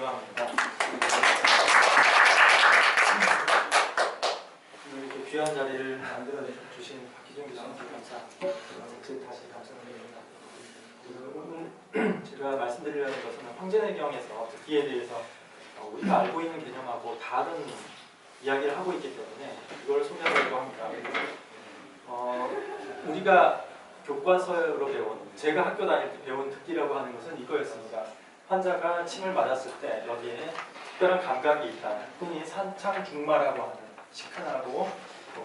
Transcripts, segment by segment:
이완입니다. 이렇게 귀한 자리를 만들어 주신 박희준 교수님께 다시 감사드립니다. 오늘 제가 말씀드리려는 것은 황제내경에서 듣기에 대해서 우리가 알고 있는 개념하고 다른 이야기를 하고 있기 때문에 이걸 소개하려고 합니다. 우리가 교과서로 배운, 제가 학교 다닐 때 배운 듣기라고 하는 것은 이거였습니다. 환자가 침을 맞았을 때 여기에 특별한 감각이 있다. 흔히 산창중마라고 하는 시큰하고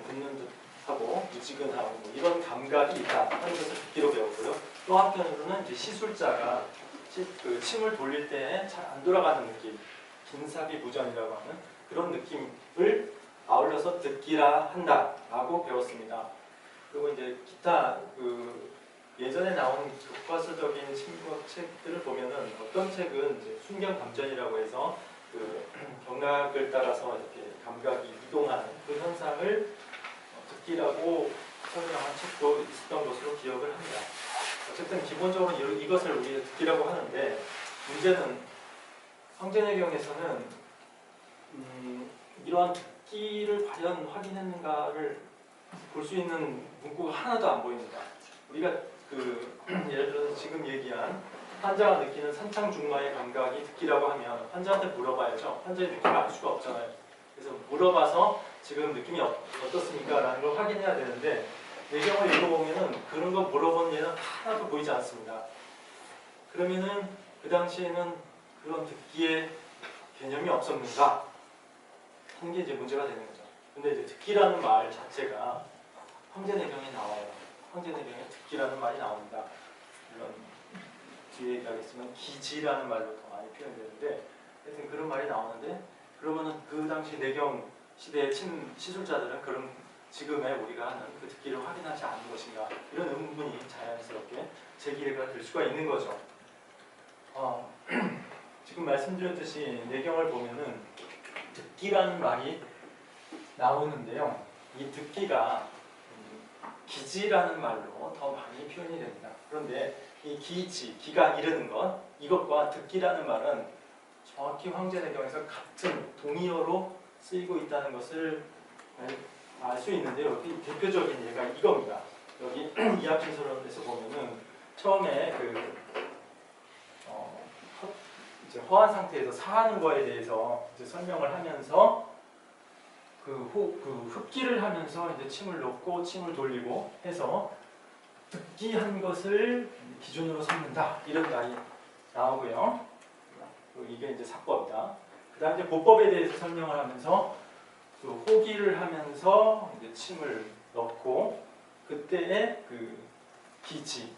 붓는 듯하고 무지근하고 이런 감각이 있다 하는 것을 듣기로 배웠고요. 또 한편으로는 이제 시술자가 그 침을 돌릴 때 잘 안 돌아가는 느낌, 긴사비무전이라고 하는 그런 느낌을 아울러서 듣기라 한다라고 배웠습니다. 그리고 이제 기타 예전에 나온 교과서적인 심리학 책들을 보면은 어떤 책은 이제 순경감전이라고 해서 경락을 따라서 이렇게 감각이 이동하는 그 현상을 듣기라고 설명한 책도 있었던 것으로 기억을 합니다. 어쨌든 기본적으로 이것을 우리가 듣기라고 하는데, 문제는 황제내경에서는 이러한 듣기를 과연 확인했는가를 볼 수 있는 문구가 하나도 안 보입니다. 우리가 예를 들어서 지금 얘기한 환자가 느끼는 산창중마의 감각이 듣기라고 하면 환자한테 물어봐야죠. 환자의 느낌을 알 수가 없잖아요. 그래서 물어봐서 지금 느낌이 어떻습니까? 라는 걸 확인해야 되는데, 내경을 읽어보면은 그런 거 물어본 예는 하나도 보이지 않습니다. 그러면은 그 당시에는 그런 듣기의 개념이 없었는가 하는 게 이제 문제가 되는 거죠. 근데 이제 듣기라는 말 자체가 황제내경에 나와요. 황제내경에 듣기라는 말이 나옵니다. 물론 뒤에 얘기하겠지만 기지라는 말로 더 많이 표현되는데, 하여튼 그런 말이 나오는데, 그러면은 그 당시 내경 시대의 시술자들은 그런 지금의 우리가 하는 그 듣기를 확인하지 않는 것인가, 이런 의문이 자연스럽게 제기가 될 수가 있는 거죠. 지금 말씀드렸듯이 내경을 보면은 듣기라는 말이 나오는데요. 이 듣기가 기지라는 말로 더 많이 표현이 됩니다. 그런데 이 기가 이르는 것, 이것과 듣기라는 말은 정확히 황제내경에서 같은 동의어로 쓰이고 있다는 것을 알 수 있는데요. 대표적인 예가 이겁니다. 여기 이합진서론에서 보면은 처음에 이제 허한 상태에서 사하는 거에 대해서 이제 설명을 하면서 흡기를 하면서 이제 침을 넣고 침을 돌리고 해서 듣기한 것을 기준으로 삼는다, 이런 말이 나오고요. 이게 이제 사법이다. 그 다음에 보법에 대해서 설명을 하면서 호기를 하면서 이제 침을 넣고 그때의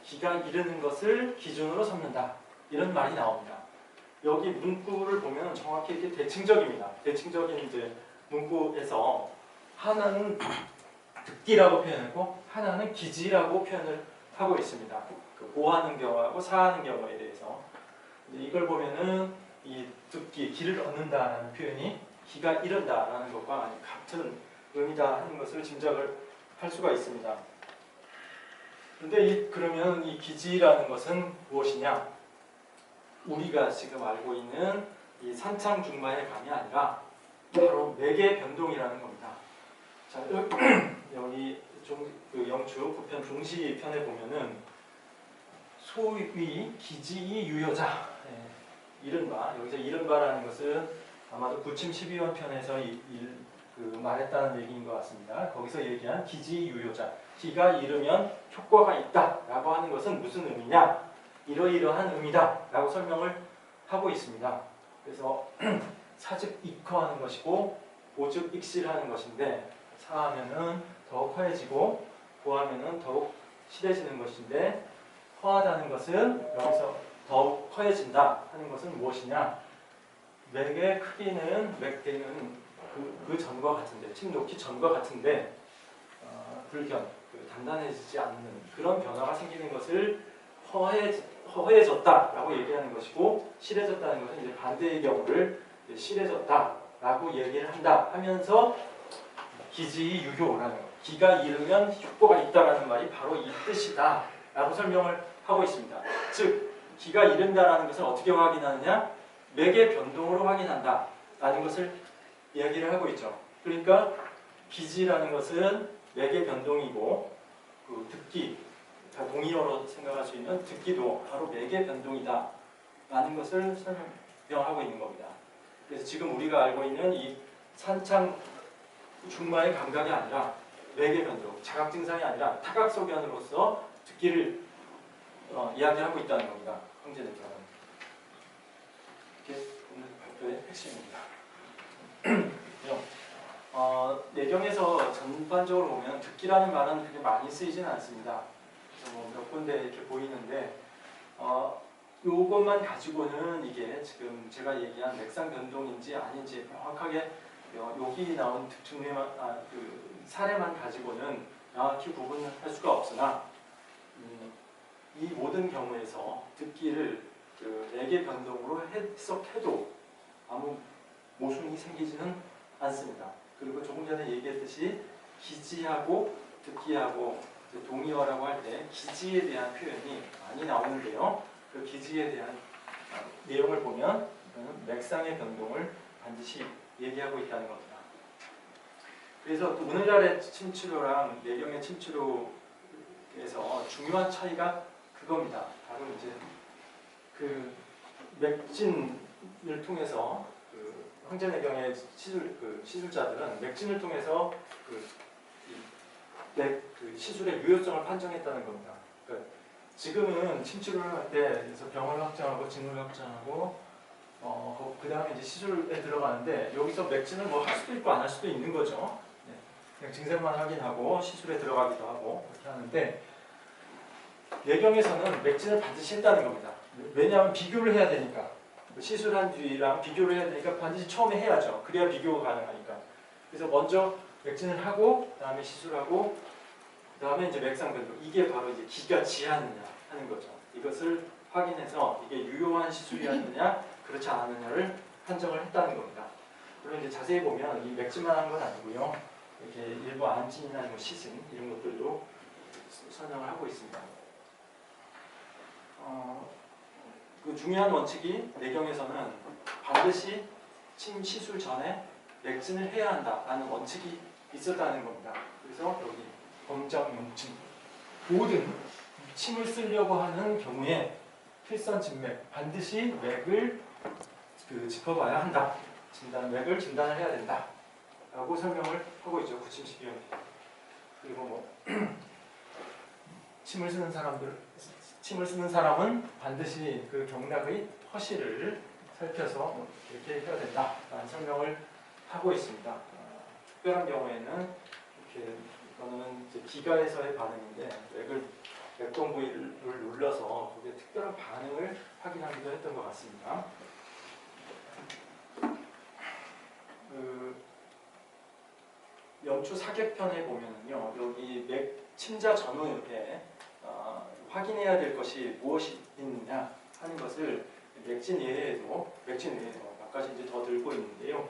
기가 이르는 것을 기준으로 삼는다, 이런 말이 나옵니다. 여기 문구를 보면 정확히 이렇게 대칭적입니다. 대칭적인 이제 문구에서 하나는 듣기라고 표현하고 하나는 기지라고 표현을 하고 있습니다. 오하는 경우하고 사하는 경우에 대해서 이걸 보면은 이 듣기, 기를 얻는다라는 표현이 기가 이른다라는 것과 같은 의미다 하는 것을 짐작을 할 수가 있습니다. 그런데 그러면 이 기지라는 것은 무엇이냐? 우리가 지금 알고 있는 이 산창중마의 감이 아니라 바로 맥의 변동이라는 겁니다. 자, 여기 영추 부편 중시편에 보면은 소위 기지이 유효자, 이른바, 여기서 이른바라는 것은 아마도 구침 12원 편에서 말했다는 얘기인 것 같습니다. 거기서 얘기한 기지이 유효자, 기가 이르면 효과가 있다라고 하는 것은 무슨 의미냐? 이러이러한 의미다 라고 설명을 하고 있습니다. 그래서 사즉 익허하는 것이고 보즉 익실하는 것인데, 사하면은 더욱 허해지고 보하면은 더욱 실해지는 것인데, 허하다는 것은 여기서 더욱 허해진다 하는 것은 무엇이냐? 맥의 크기는 맥대는 그 전과 같은데, 침 놓기 전과 같은데 불견, 단단해지지 않는 그런 변화가 생기는 것을 허해졌다라고 얘기하는 것이고, 실해졌다는 것은 이제 반대의 경우를 실해졌다라고 얘기를 한다 하면서 기지이 유효라는 것, 기가 이르면 효과가 있다라는 말이 바로 이 뜻이다라고 설명을 하고 있습니다. 즉 기가 이른다라는 것을 어떻게 확인하느냐? 맥의 변동으로 확인한다라는 것을 이야기를 하고 있죠. 그러니까 기지라는 것은 맥의 변동이고 그 듣기, 동의어로 생각할 수 있는 듣기도 바로 맥의 변동이다라는 것을 설명하고 있는 겁니다. 그래서 지금 우리가 알고 있는 이 산창 중마의 감각이 아니라 맥의 변동, 자각 증상이 아니라 타각소견으로서 듣기를 이야기하고 있다는 겁니다. 황제대표는. 이게 오늘 발표의 핵심입니다. 내경에서 전반적으로 보면 듣기라는 말은 그렇게 많이 쓰이지는 않습니다. 그래서 몇 군데 이렇게 보이는데 요것만 가지고는 이게 지금 제가 얘기한 맥상 변동인지 아닌지 명확하게 여기 나온 특징만 그 사례만 가지고는 명확히 구분할 수가 없으나 이 모든 경우에서 듣기를 그 맥의 변동으로 해석해도 아무 모순이 생기지는 않습니다. 그리고 조금 전에 얘기했듯이 기지하고 듣기하고 동의어라고 할 때 기지에 대한 표현이 많이 나오는데요. 그 기지에 대한 내용을 보면 이거는 맥상의 변동을 반드시 얘기하고 있다는 겁니다. 그래서 또 오늘날의 침치료랑 내경의 침치료에서 중요한 차이가 그겁니다. 바로 이제 그 맥진을 통해서 그 황제내경의 시술자들은 맥진을 통해서 그 시술의 유효성을 판정했다는 겁니다. 그러니까 지금은 침치료를 할 때 그래서 병을 확정하고 징후를 확정하고 그 다음에 이제 시술에 들어가는데 여기서 맥진을 뭐 할 수도 있고 안 할 수도 있는 거죠. 네. 그냥 증상만 확인하고 시술에 들어가기도 하고 그렇게 하는데 내경에서는 맥진을 반드시 했다는 겁니다. 왜냐하면 비교를 해야 되니까 시술한 뒤랑 비교를 해야 되니까 반드시 처음에 해야죠. 그래야 비교가 가능하니까. 그래서 먼저 맥진을 하고 그 다음에 시술하고 그 다음에 이제 맥상 변동 이게 바로 이제 기가 지하느냐 하는 거죠. 이것을 확인해서 이게 유효한 시술이었느냐 그렇지 않았느냐를 판정을 했다는 겁니다. 물론 이제 자세히 보면 이 맥진만 한 건 아니고요. 이렇게 일부 안진이나 뭐 시신 이런 것들도 설명을 하고 있습니다. 그 중요한 원칙이 내경에서는 반드시 침 시술 전에 맥진을 해야 한다라는 원칙이 있었다는 겁니다. 그래서 여기 범장용침 모든 침을 쓰려고 하는 경우에 필선진맥 반드시 맥을 짚어봐야 한다. 맥을 진단을 해야 된다. 라고 설명을 하고 있죠. 구침12형. 그리고 뭐 침을 쓰는 사람은 반드시 그 경락의 허실을 살펴서 이렇게 해야 된다라는 설명을 하고 있습니다. 특별한 경우에는 이렇게 이거는 이제 기가에서의 반응인데 맥동 부위를 눌러서 거기에 특별한 반응을 확인하기도 했던 것 같습니다. 영추 사계편에 보면은요, 여기 침자 전후에 확인해야 될 것이 무엇이 있느냐 하는 것을 맥진 외에도 몇 가지 이제 더 들고 있는데요.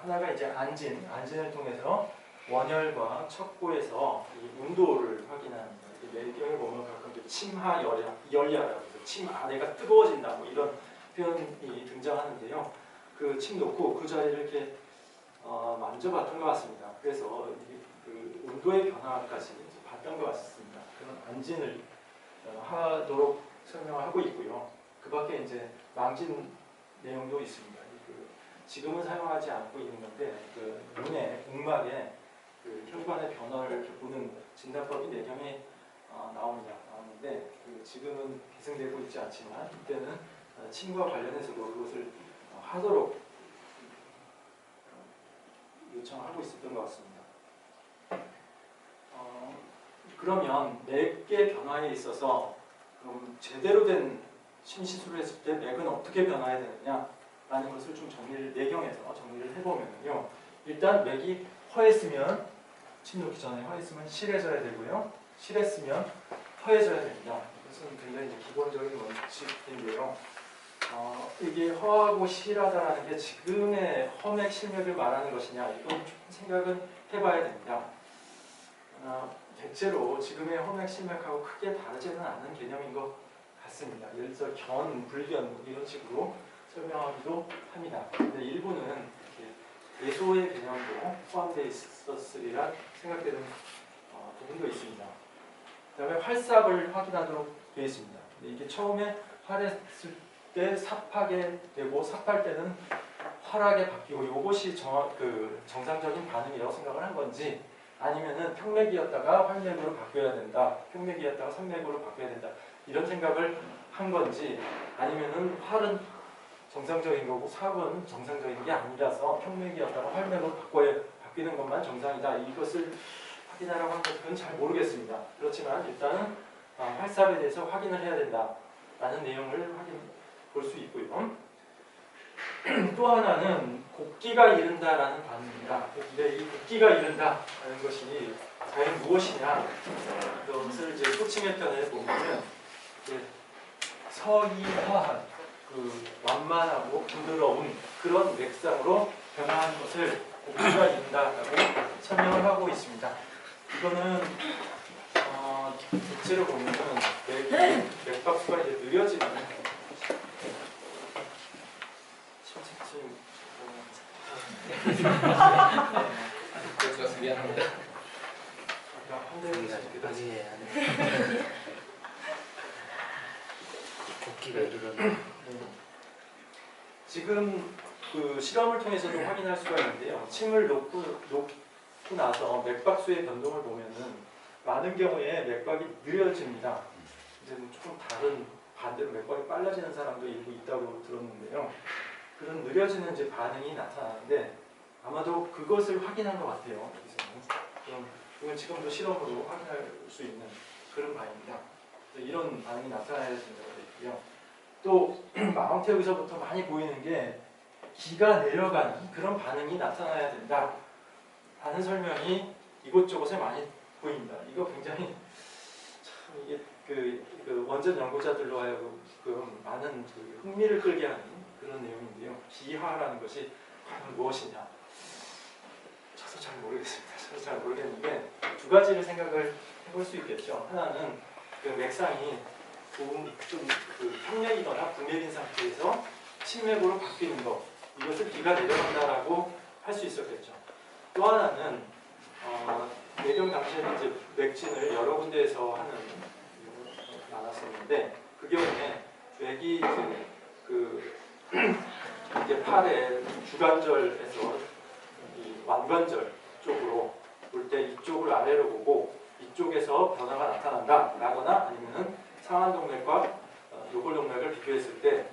하나가 이제 안진을 통해서 원혈과 척고에서 이 온도를 확인합니다. 내경에 보면 가끔 침하 열야라고 해서 침 안에가 뜨거워진다 뭐 이런 표현이 등장하는데요. 그 침 놓고 그 자리를 이렇게 만져봤던 것 같습니다. 그래서 그 온도의 변화까지 봤던 것 같습니다. 그런 안진을 하도록 설명하고 있고요. 그 밖에 이제 망진 내용도 있습니다. 지금은 사용하지 않고 있는 건데 그 눈에 복막에 그 혈관의 변화를 이렇게 보는 진단법이 내경에 나오는데 지금은 계승되고 있지 않지만 이때는 침과 관련해서도 그것을 하도록 요청하고 있었던 것 같습니다. 그러면 맥의 변화에 있어서 그럼 제대로 된 침시술을 했을 때 맥은 어떻게 변화해야 되느냐 라는 것을 좀 내경에서 정리를 해보면요. 일단 맥이 허했으면 침 놓기 전에 허했으면 실해져야 되고요. 실했으면 허해져야 됩니다. 이것은 굉장히 이제 기본적인 원칙인데요. 이게 허하고 실하다라는 게 지금의 허맥 실맥을 말하는 것이냐 이건 좀 생각은 해봐야 됩니다. 대체로 지금의 허맥 실맥하고 크게 다르지는 않은 개념인 것 같습니다. 예를 들어서 불견 이런 식으로 설명하기도 합니다. 근데 일부는 예소의 개념도 포함되어 있었으리라 생각되는 부분도 있습니다. 그 다음에 활삽을 확인하도록 되어 있습니다. 근데 이게 처음에 활했을 때 삽하게 되고 삽할 때는 활하게 바뀌고 이것이 정상적인 반응이라고 생각을 한 건지, 아니면은 평맥이었다가 활맥으로 바뀌어야 된다, 평맥이었다가 산맥으로 바뀌어야 된다, 이런 생각을 한 건지, 아니면은 활은 정상적인 거고 삽은 정상적인 게 아니라서 평맥이었다가 활맥으로 바뀌는 것만 정상이다, 이것을 확인하라고 한 것은 잘 모르겠습니다. 그렇지만 일단은 활삽에 대해서 확인을 해야 된다라는 내용을 볼 수 있고요. 또 하나는 곡기가 이른다라는 반응입니다. 근데 이 곡기가 이른다라는 것이 과연 무엇이냐, 이것을 이제 호칭의 편에 보면은 서이화한, 완만하고 부드러운 그런 맥상으로 변화한 것을 곡기가 이른다라고 설명을 하고 있습니다. 이거는 대체로 보면은 맥박수가 이제 느려지는 그래서 미안합니다. 곡기가 이르는. 지금 실험을 통해서도 확인할 수가 있는데요. 침을 놓고 나서 맥박수의 변동을 보면은 많은 경우에 맥박이 느려집니다. 이제 조금 다른 반대로 맥박이 빨라지는 사람도 일부 있다고 들었는데요. 그런 느려지는 이제 반응이 나타나는데 아마도 그것을 확인한 것 같아요. 여기서는. 그건 지금도 실험으로 확인할 수 있는 그런 바입니다. 이런 반응이 나타나야 된다고 되어 있고요. 또 마운트에서부터 많이 보이는 게 기가 내려가는 그런 반응이 나타나야 된다 하는 설명이 이곳저곳에 많이 보입니다. 이거 굉장히 참 이게 그 원전 연구자들로 하여금 많은 흥미를 끌게 하는 그런 내용인데요. 기하라는 것이 과연 무엇이냐? 저도 잘 모르겠습니다. 저도 잘 모르겠는데 두 가지를 생각을 해볼 수 있겠죠. 하나는 그 맥상이 좀 평맥이거나 부맥인 상태에서 침맥으로 바뀌는 것, 이것을 기가 내려간다라고 할 수 있었겠죠. 또 하나는 내경 당시에는 이제 맥진을 여러 군데에서 하는 많았었는데 그 경우에 맥이 이제 팔의 주관절에서 이 완관절 쪽으로 볼 때 이쪽을 아래로 보고 이쪽에서 변화가 나타난다라거나, 아니면은 상완동맥과 요골동맥을 비교했을 때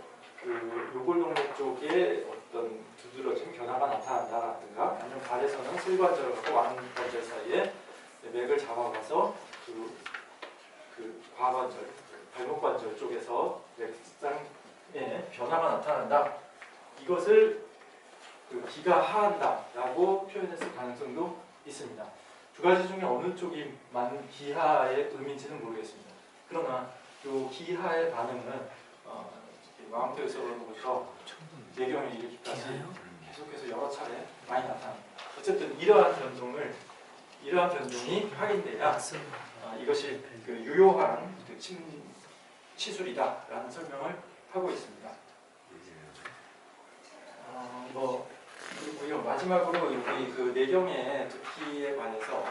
요골동맥 쪽에 어떤 두드러진 변화가 나타난다라든가, 아니면 발에서는 슬관절과 완관절 사이에 맥을 잡아가서 과관절, 발목관절 쪽에서 맥상에 변화가 나타난다, 이것을 기가 하한다라고 표현했을 가능성도 있습니다. 두 가지 중에 어느 쪽이 기하의 의미인지는 모르겠습니다. 그러나 이 기하의 반응은 마운트에서부터 내경에 이르기까지 계속해서 여러 차례 많이 나타납니다. 어쨌든 이러한 변동이 확인돼야 이것이 유효한 치술이다라는 설명을 하고 있습니다. 그리고요, 마지막으로 여기 내경의 듣기에 관해서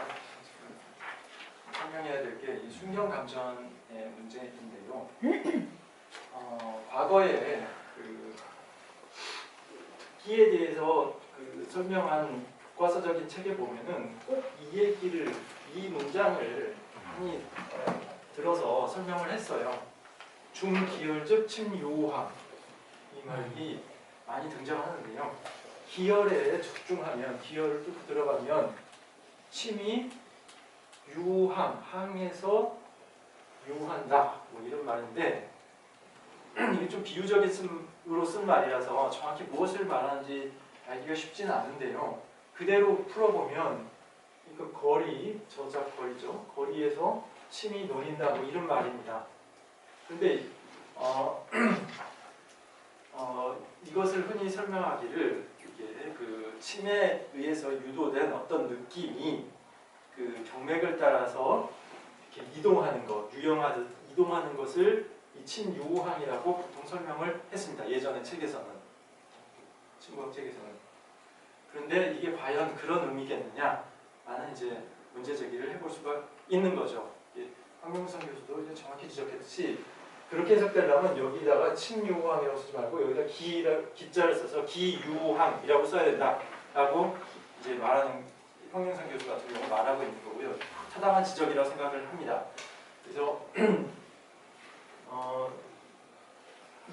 설명해야 될 게 이 순경감전의 문제인데요. 과거에 듣기에 대해서 설명한 교과서적인 책에 보면은 꼭 이 문장을 많이 들어서 설명을 했어요. 중기혈 침유함, 이 말이 많이 등장하는데요. 기혈에 집중하면, 기혈을 뚫고 들어가면 침이 항에서 유한다, 이런 말인데 이게 좀 비유적으로 쓴 말이라서 정확히 무엇을 말하는지 알기가 쉽지는 않은데요. 그대로 풀어보면 이거 저작거리죠. 거리에서 침이 놓인다, 이런 말입니다. 근데 이것을 흔히 설명하기를 이게 침에 의해서 유도된 어떤 느낌이 경맥을 따라서 이렇게 이동하는 것, 유영하듯 이동하는 것을 이 침유항이라고 보통 설명을 했습니다. 예전의 책에서는. 친구학책에서는. 그런데 이게 과연 그런 의미겠느냐? 라는 이제 문제 제기를 해볼 수가 있는 거죠. 황명선 교수도 이제 정확히 지적했듯이 그렇게 해석되려면 여기다가 침유항이라고 쓰지 말고 여기다 기자를 써서 기유항이라고 써야 된다라고 이제 말하는 황명선 교수 같은 경우 말하고 있는 거고요. 타당한 지적이라고 생각을 합니다. 그래서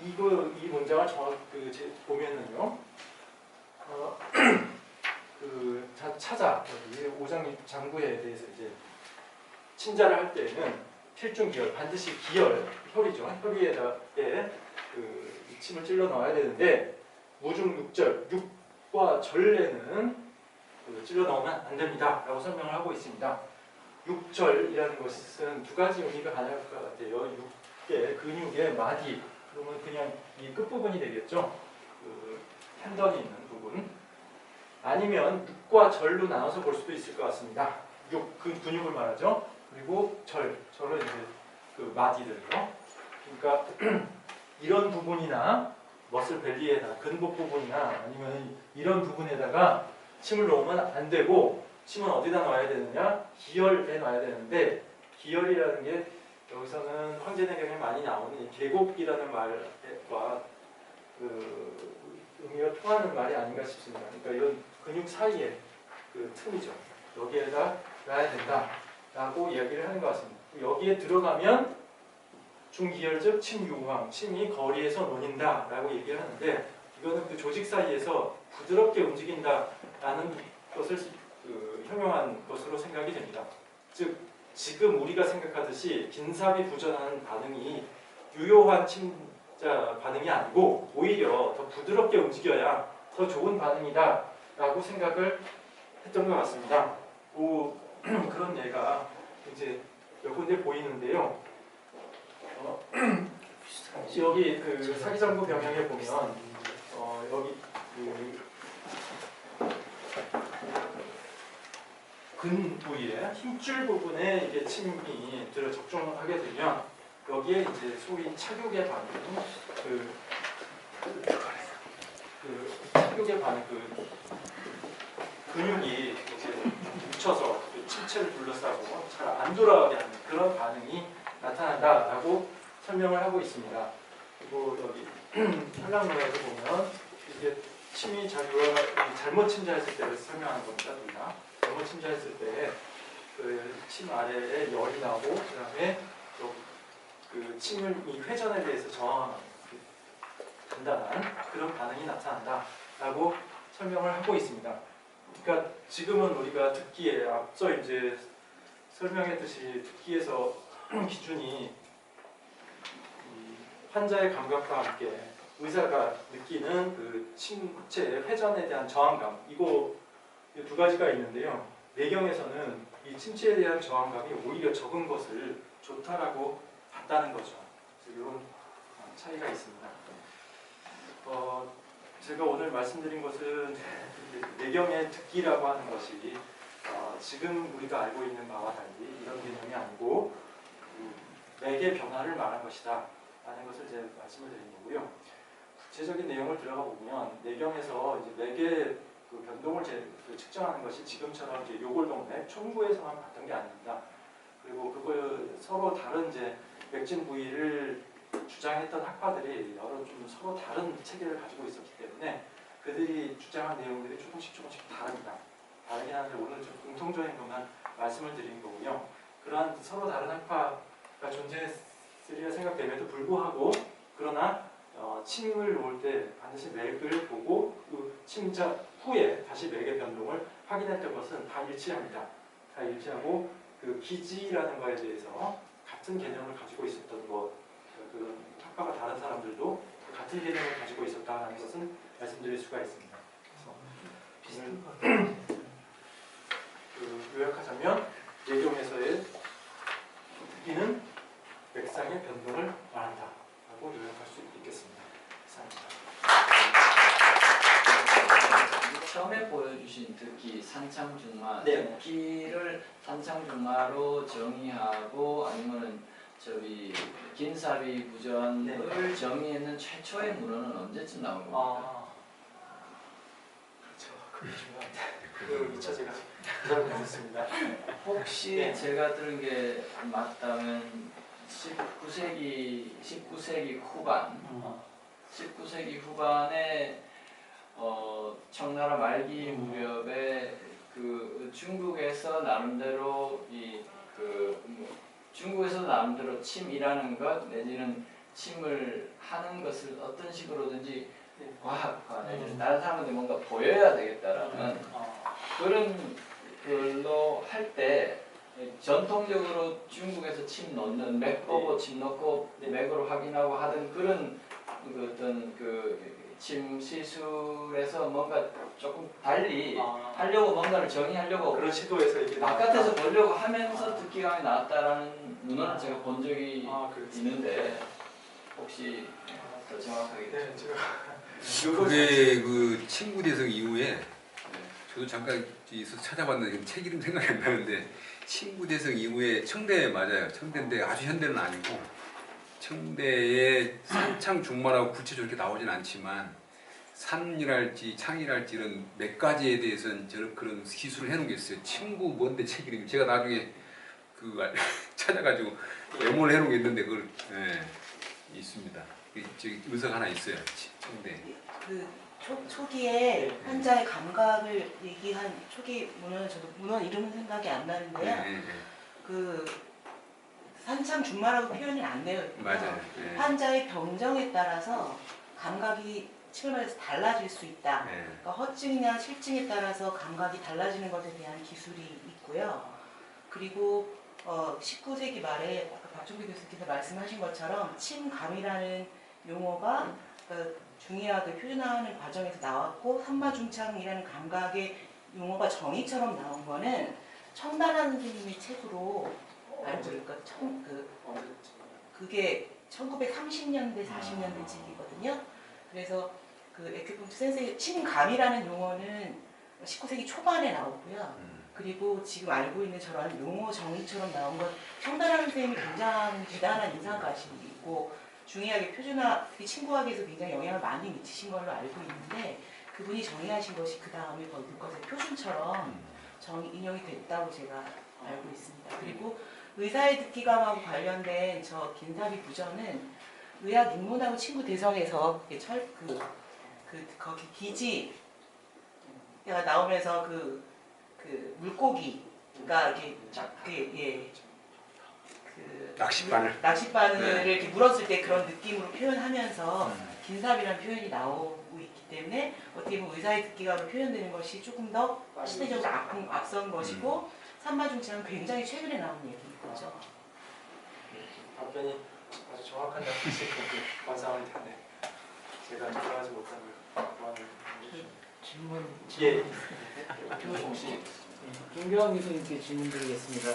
이 문장을 정확히 보면은요. 찾아 여기 오장 장구에 대해서 이제 친자를 할 때에는 필중기열 반드시 기열 혈이죠. 혈위에다에 그 침을 찔러 넣어야 되는데 무중육절 육과 절레는 찔러 넣으면 안 됩니다라고 설명을 하고 있습니다. 육절이라는 것은 두 가지 의미가 가능할 것 같아요. 육의 근육의 마디 그러면 그냥 이 끝부분이 되겠죠. 그 텐던이 있는 부분. 아니면 육과 절로 나눠서 볼 수도 있을 것 같습니다. 육, 그 근육을 말하죠. 그리고 절은 이제 그 마디들이요. 그러니까 이런 부분이나 머슬 벨리에다 근복 부분이나 아니면 이런 부분에다가 침을 놓으면 안 되고 침은 어디다 놔야 되느냐? 기열에 놔야 되는데 기열이라는 게 여기서는 황제내경에 많이 나오는 이 계곡이라는 말과 그 의미가 통하는 말이 아닌가 싶습니다. 그러니까 이런 근육 사이에 그 틈이죠. 여기에다 놔야 된다라고 이야기를 하는 것 같습니다. 여기에 들어가면 중기열 즉 침유황, 침이 거리에서 놓인다라고 얘기를 하는데 이거는 그 조직 사이에서 부드럽게 움직인다라는 것을 형용한 것으로 생각이 됩니다. 즉 지금 우리가 생각하듯이 빈삽이 부전하는 반응이 유효한 침자 반응이 아니고 오히려 더 부드럽게 움직여야 더 좋은 반응이다 라고 생각을 했던 것 같습니다. 그런 예가 이제 몇 군데 보이는데요. 여기 그 사기장구 병영에 보면 여기 근 부위에 힘줄 부분에 이게 침이 적중하게 되면 여기에 이제 소위 착욕의 반응, 착욕의 반응, 근육이 이제 묻혀서 침체를 둘러싸고 잘 안 돌아가게 하는 그런 반응이 나타난다라고 설명을 하고 있습니다. 그리고 여기 현랑문화에서 보면 이게 침이 잘못 침자했을 때를 설명하는 겁니다. 잘못 침자했을 때 그 침 아래에 열이 나고 그다음에 그 침이 회전에 대해서 저항하는 단단한 그런 반응이 나타난다라고 설명을 하고 있습니다. 그러니까 지금은 우리가 듣기에 앞서 이제 설명했듯이 듣기에서 기준이 환자의 감각과 함께 의사가 느끼는 그 침체의 회전에 대한 저항감 이거 두 가지가 있는데요. 내경에서는 이 침체에 대한 저항감이 오히려 적은 것을 좋다라고 봤다는 거죠. 이런 차이가 있습니다. 제가 오늘 말씀드린 것은 내경의 듣기라고 하는 것이 지금 우리가 알고 있는 바와 달리 이런 개념이 아니고 맥의 변화를 말한 것이다 라는 것을 이제 말씀을 드린 거고요. 구체적인 내용을 들어가 보면 내경에서 이제 맥의 그 변동을 측정하는 것이 지금처럼 이제 요골동맥 촌부에서만 봤던 게 아닙니다. 그리고 그걸 서로 다른 이제 맥진 부위를 주장했던 학파들이 여러 좀 서로 다른 체계를 가지고 있었기 때문에 그들이 주장한 내용들이 조금씩 다릅니다. 다르긴 한데 오늘 좀 공통적인 것만 말씀을 드린 거고요. 그러한 서로 다른 학파가 존재했으리라 생각됨에도 불구하고 그러나 침을 놓을 때 반드시 맥을 보고 그 침자 후에 다시 맥의 변동을 확인했던 것은 다 일치합니다. 다 일치하고 그 기지라는 거에 대해서 같은 개념을 가지고 있었던 것, 그 학파가 다른 사람들도 같은 개념을 가지고 있었다는 것은 말씀드릴 수가 있습니다. 그래서 요약하자면 내경에서의 듣기는 맥상의 변동을 말한다라고 요약할 수 있겠습니다. 감사합니다. 처음에 보여주신 듣기 산창중마, 네. 듣기를 산창중마로 정의하고 아니면은 저기 긴사비 부전을 네. 정의했는 최초의 문헌은 언제쯤 나온 겁니까? 그게 중요한데 그 미처 제가 부담을 드렸습니다. 혹시 네. 제가 들은 게 맞다면 19세기 후반에 청나라 말기 무렵에 그 중국에서 나름대로 중국에서 나름대로 침이라는 것 내지는 침을 하는 것을 어떤 식으로든지 과학화 내지는 다른 사람한테 뭔가 보여야 되겠다라는 그런 걸로 할 때 전통적으로 중국에서 침 넣는 맥 보고 침 넣고 맥으로 확인하고 하던 그런 그 어떤 침 시술에서 뭔가 조금 달리 하려고 뭔가를 정의하려고 그런 시도에서 이렇게 바깥에서 보려고 하면서 듣기감이 나왔다라는 문헌을 제가 본 적이 그렇습니다. 있는데 혹시 더 정확하게 네, 제가 그게 그 친구 대성 이후에 저도 잠깐 있어서 찾아봤는데 지금 책 이름 생각이 안 나는데 친구 대성 이후에 청대 맞아요. 청대인데 아주 현대는 아니고 청대의 산창 중마라고 구체적으로 이렇게 나오진 않지만 산이랄지 창이랄지 이런 몇 가지에 대해서는 저런 그런 기술을 해놓은 게 있어요. 친구 뭔데 책 이름이 제가 나중에 그 찾아가지고 메모를 해놓은 게 있는데 그걸 있습니다. 저기 의석 하나 있어요. 청대. 그 초기에 환자의 감각을 얘기한 초기 문헌 저도 문헌 이름은 생각이 안 나는데요. 그 산창 준마라고 표현이 안 되어 있고요. 맞아요. 환자의 병정에 따라서 감각이 침을 맞아서 달라질 수 있다. 그러니까 허증이나 실증에 따라서 감각이 달라지는 것에 대한 기술이 있고요. 그리고 19세기 말에 아까 박종규 교수께서 말씀하신 것처럼 침감이라는 용어가 중의학을 표준화하는 과정에서 나왔고 산마중창이라는 감각의 용어가 정의처럼 나온 거는 청단한 선생님의 책으로 알고 있거든요. 그게 1930년대, 40년대 책이거든요. 그래서 그 에큐펑트 센서의 침감이라는 용어는 19세기 초반에 나오고요. 그리고 지금 알고 있는 저런 용어 정의처럼 나온 건 청단한 선생님이 굉장히 대단한 인상가심이 있고 중의학의 표준화, 친구학에서 굉장히 영향을 많이 미치신 걸로 알고 있는데 그분이 정의하신 것이 그 다음에 문과의 표준처럼 인용이 됐다고 제가 알고 있습니다. 그리고 의사의 듣기감하고 관련된 저 긴사비 부전은 의학 입문하고 친구 대성에서 거기 기지가 나오면서 그 물고기가 이렇게 낚싯바늘을 이렇게 물었을 때 그런 느낌으로 표현하면서 긴삽이라는 표현이 나오고 있기 때문에 어떻게 보면 의사의 듣기감으로 표현되는 것이 조금 더 시대적으로 앞선 것이고 산마중창은 굉장히 최근에 나온 얘기인 거죠. 답변이 아주 정확한 답변이 완성이 됐네. 제가 들어가지 못한 걸 보완을 해주시면. 질문. 예. 혹시 김경환 교수님께 질문 드리겠습니다.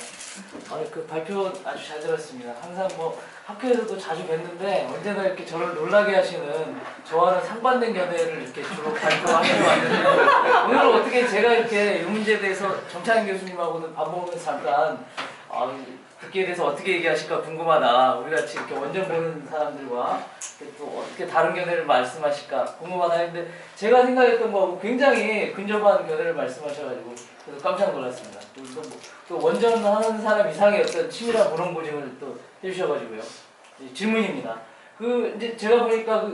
그 발표 아주 잘 들었습니다. 항상 뭐 학교에서도 자주 뵀는데 언제나 이렇게 저를 놀라게 하시는 저와는 상반된 견해를 이렇게 주로 발표하시러 왔는데 오늘은 어떻게 제가 이렇게 이 문제에 대해서 정찬인 교수님하고는 밥 먹으면서 잠깐 듣기에 대해서 어떻게 얘기하실까 궁금하다. 우리 같이 이렇게 원전 보는 사람들과 또 어떻게 다른 견해를 말씀하실까 궁금하다 했는데 제가 생각했던 거하고 굉장히 근접한 견해를 말씀하셔가지고 그래서 깜짝 놀랐습니다. 또 원전 하는 사람 이상의 어떤 치밀한 문헌 고증을 또 해주셔가지고요. 질문입니다. 이제 제가 보니까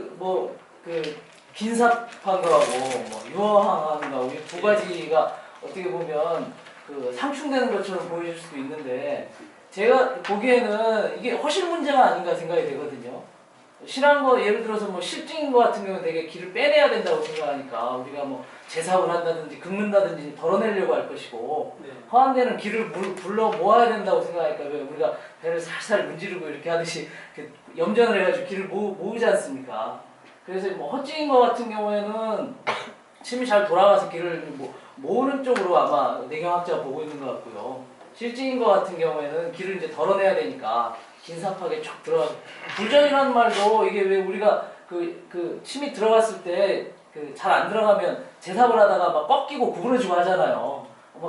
긴삽한 거하고 유어항하는 거하고 이 두 가지가 어떻게 보면 상충되는 것처럼 보여질 수도 있는데 제가 보기에는 이게 허실 문제가 아닌가 생각이 되거든요. 실한 거 예를 들어서 실증인 거 같은 경우는 되게 기를 빼내야 된다고 생각하니까 우리가 제삽을 한다든지 긁는다든지 덜어내려고 할 것이고 허한대는 기를 불러 모아야 된다고 생각하니까 왜 우리가 배를 살살 문지르고 이렇게 하듯이 염전을 해가지고 기를 모으지 않습니까? 그래서 헛증인 거 같은 경우에는 침이 잘 돌아가서 기를 모으는 쪽으로 아마 내경학자가 보고 있는 것 같고요. 실증인 것 같은 경우에는 기를 이제 덜어내야 되니까 긴삽하게 쫙 들어가서 불전이라는 말도 이게 왜 우리가 침이 들어갔을 때 잘 안 들어가면 제삽을 하다가 막 꺾이고 구부러지고 하잖아요.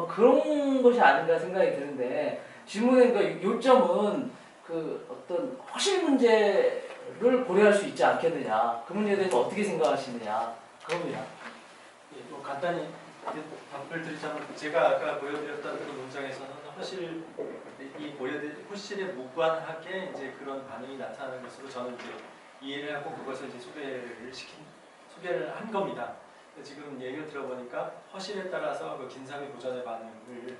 그런 것이 아닌가 생각이 드는데 질문의 요점은 어떤 허실 문제를 고려할 수 있지 않겠느냐 그 문제에 대해서 어떻게 생각하시느냐 그겁니다. 간단히 답을 드리자면 제가 아까 보여드렸던 그 문장에서는 허실에 무관하게 이제 그런 반응이 나타나는 것으로 저는 이제 이해를 하고 그것을 이제 소개를 한 겁니다. 지금 얘기를 들어보니까 허실에 따라서 그 긴삼이 보전의 반응을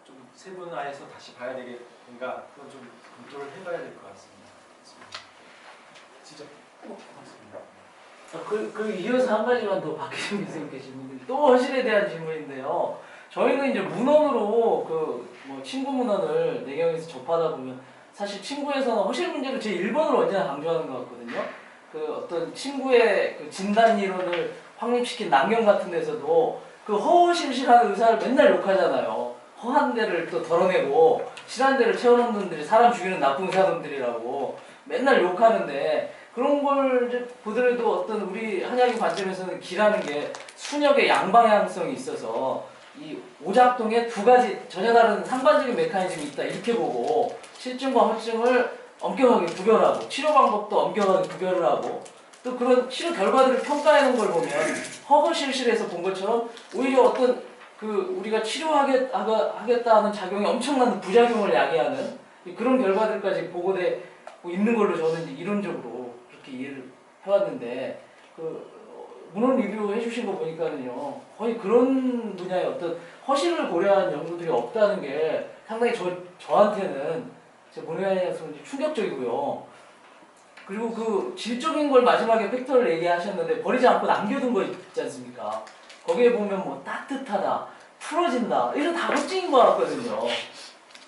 좀 세분화해서 다시 봐야 되겠는가, 그건 좀 검토를 해봐야 될 것 같습니다. 진짜 고맙습니다. 그 이어서 한 가지만 더 박혜준 교수님께 질문드리면 또 허실에 대한 질문인데요. 저희는 이제 문헌으로 그 뭐 친구 문헌을 내경에서 접하다 보면 사실 친구에서는 허실 문제를 제 1번으로 언제나 강조하는 것 같거든요. 그 어떤 친구의 그 진단 이론을 확립시킨 남경 같은 데서도 그 허허실실한 의사를 맨날 욕하잖아요. 허한 데를 또 덜어내고 실한 데를 채워놓는 놈들이 사람 죽이는 나쁜 의사놈들이라고 맨날 욕하는데, 그런 걸 이제 보더라도 어떤 우리 한약의 관점에서는 기라는 게 순역의 양방향성이 있어서 이 오작동에 두 가지 전혀 다른 상반적인 메커니즘이 있다 이렇게 보고 실증과 허증을 엄격하게 구별하고 치료 방법도 엄격하게 구별을 하고 또 그런 치료 결과들을 평가하는 걸 보면 허허실실에서 본 것처럼 오히려 어떤 그 우리가 치료하겠다 하는 작용이 엄청난 부작용을 야기하는 그런 결과들까지 보고되고 있는 걸로 저는 이제 이론적으로 그렇게 이해를 해왔는데, 그 문헌 리뷰 해주신 거 보니까는요 거의 그런 분야의 어떤 허실을 고려한 연구들이 없다는 게 상당히 저한테는 제 문헌에서 충격적이고요. 그리고 그 질적인 걸 마지막에 팩터를 얘기하셨는데 버리지 않고 남겨둔 거 있지 않습니까? 거기에 보면 뭐 따뜻하다, 풀어진다 이런 다 허증인 것 같거든요.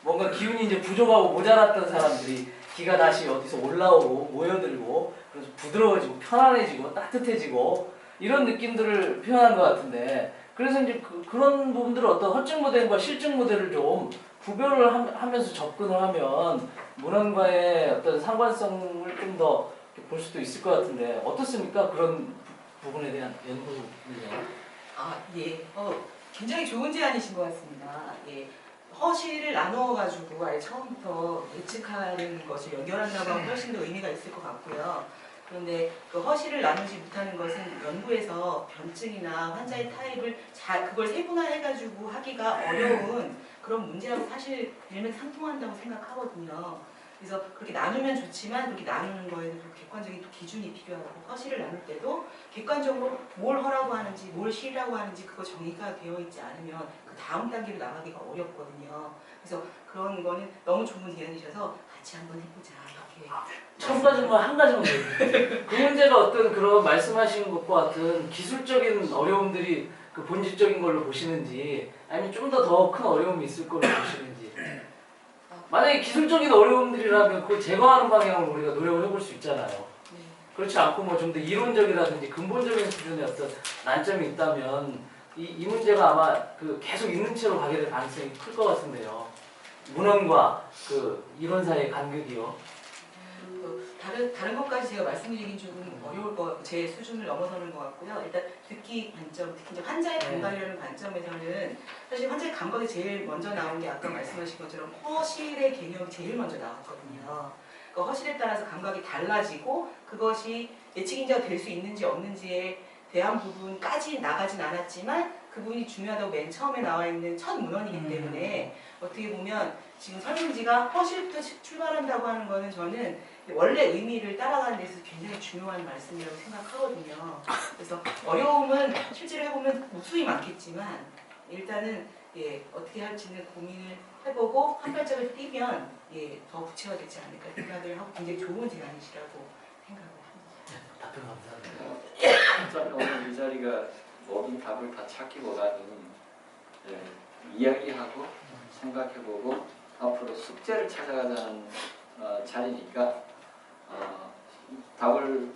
뭔가 기운이 이제 부족하고 모자랐던 사람들이 기가 다시 어디서 올라오고 모여들고 그래서 부드러워지고 편안해지고 따뜻해지고 이런 느낌들을 표현한 것 같은데, 그래서 이제 그런 부분들을 어떤 허증 모델과 실증 모델을 좀 구별을 하면서 접근을 하면 문헌과의 어떤 상관성을 좀 더 볼 수도 있을 것 같은데 어떻습니까? 그런 부분에 대한 연구는요? 예. 굉장히 좋은 제안이신 것 같습니다. 예. 허실을 나누어가지고 아예 처음부터 예측하는 것을 연결한다고 하면 훨씬 더 의미가 있을 것 같고요. 그런데 그 허실을 나누지 못하는 것은 연구에서 변증이나 환자의 타입을 그걸 세분화해가지고 하기가 어려운 그런 문제라고 사실 일맥상통한다고 생각하거든요. 그래서 그렇게 나누면 좋지만 그렇게 나누는 거에는 객관적인 또 기준이 필요하고, 허실을 나눌 때도 객관적으로 뭘 허라고 하는지 뭘 쉬라고 하는지 그거 정의가 되어 있지 않으면 그 다음 단계로 나가기가 어렵거든요. 그래서 그런 거는 너무 좋은 제안이셔서 같이 한번 해보자 이렇게. 한 가지만 그 문제가 어떤 그런 말씀하신 것과 같은 기술적인 어려움들이 그 본질적인 걸로 보시는지 아니면 좀 더 큰 어려움이 있을 걸로 보시는지. 만약에 기술적인 어려움들이라면 그걸 제거하는 방향으로 우리가 노력을 해볼 수 있잖아요. 그렇지 않고 뭐 좀 더 이론적이라든지 근본적인 수준의 어떤 난점이 있다면 이 문제가 아마 그 계속 있는 채로 가게 될 가능성이 클 것 같은데요. 문헌과 그 이론 사이의 간극이요. 다른 것까지 제가 말씀드리긴 조금 어려울 것 같고 제 수준을 넘어서는 것 같고요. 일단 듣기 관점, 특히 이제 환자의 감각이라는 관점에서는 사실 환자의 감각이 제일 먼저 나온 게 아까 말씀하신 것처럼 허실의 개념이 제일 먼저 나왔거든요. 그 허실에 따라서 감각이 달라지고 그것이 예측인자가 될 수 있는지 없는지에 대한 부분까지 나가진 않았지만 그 부분이 중요하다고 맨 처음에 나와 있는 첫 문헌이기 때문에 어떻게 보면 지금 설문지가 허실부터 출발한다고 하는 거는 저는 원래 의미를 따라가는 데 있어서 굉장히 중요한 말씀이라고 생각하거든요. 그래서 어려움은 실제로 해보면 무수히 많겠지만 일단은 어떻게 할지는 고민을 해보고 한 발짝을 뛰면 더 구체화되지 않을까 생각을 하고 굉장히 좋은 제안이시라고 생각을 합니다. 답변 감사합니다. 오늘 이 자리가 모든 답을 다 찾기보다는 이야기하고 생각해보고 앞으로 숙제를 찾아가자는 자리니까 답을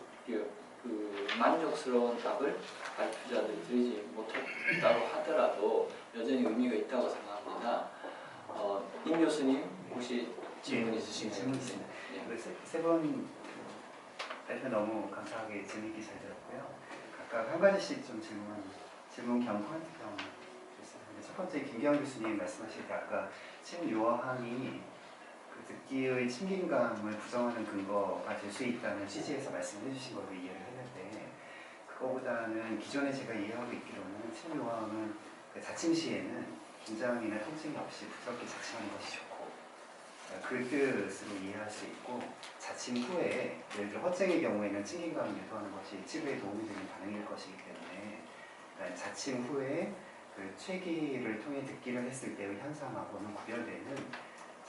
만족스러운 답을 발표자들이 드리지 못했다고 하더라도 여전히 의미가 있다고 생각합니다. 임 교수님 혹시 질문 있으신가요? 질문 있습니다. 세 번 발표 너무 감사하게 재밌게 잘 들었고요. 각각 한 가지씩 좀 질문 겸 코멘트 겸 했습니다. 첫 번째 김경환 교수님 말씀하실 때 아까 침요함이 그 듣기의 친밀감을 부정하는 근거가 될 수 있다는 취지에서 말씀해 주신 걸로 이해를 했는데, 그거보다는 기존에 제가 이해하고 있기로는 침요함은 자침 시에는 긴장이나 통증이 없이 부드럽게 자침하는 것이 좋고 그 뜻으로 이해할 수 있고 자침 후에 예를 들어 허증의 경우에는 찡긴감을 유도하는 것이 치료에 도움이 되는 반응일 것이기 때문에 자침 후에 그 취기를 통해 듣기를 했을 때의 현상하고는 구별되는